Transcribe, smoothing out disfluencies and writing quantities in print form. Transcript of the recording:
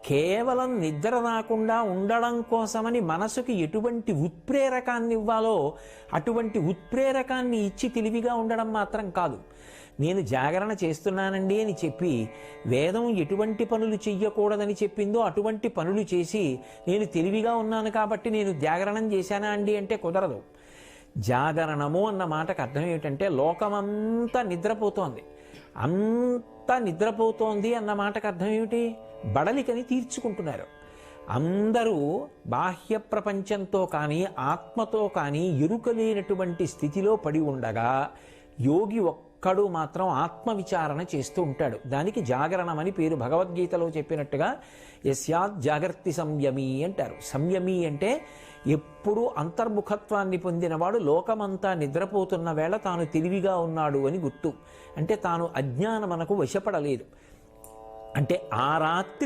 కేవలం నిద్ర రాకుండా ఉండడం కోసమని మనసుకి ఎటువంటి ఉత్ప్రేరకాన్ని ఇవ్వాలో అటువంటి ఉత్ప్రేరకాన్ని ఇచ్చి తెలివిగా ఉండడం మాత్రం కాదు. నేను జాగరణ చేస్తున్నానండి అని చెప్పి వేదం ఎటువంటి పనులు చెయ్యకూడదని చెప్పిందో అటువంటి పనులు చేసి నేను తెలివిగా ఉన్నాను కాబట్టి నేను జాగరణం చేశానా అండి అంటే కుదరదు. జాగరణము అన్న మాటకు అర్థం ఏమిటంటే లోకమంతా నిద్రపోతోంది, అంతా నిద్రపోతోంది అన్న మాటకు అర్థం ఏమిటి? బడలికని తీర్చుకుంటున్నారు. అందరూ బాహ్య ప్రపంచంతో కానీ ఆత్మతో కానీ ఎరుకలేనటువంటి స్థితిలో పడి ఉండగా యోగి ఒక్కడు మాత్రం ఆత్మవిచారణ చేస్తూ ఉంటాడు. దానికి జాగరణం అని పేరు. భగవద్గీతలో చెప్పినట్టుగా యస్యాత్ జాగర్తి సంయమీ అంటారు. సంయమీ అంటే ఎప్పుడూ అంతర్ముఖత్వాన్ని పొందినవాడు లోకమంతా నిద్రపోతున్న వేళ తాను తెలివిగా ఉన్నాడు అని గుర్తు. అంటే తాను అజ్ఞానమునకు వశపడలేదు. అంటే ఆ రాత్రి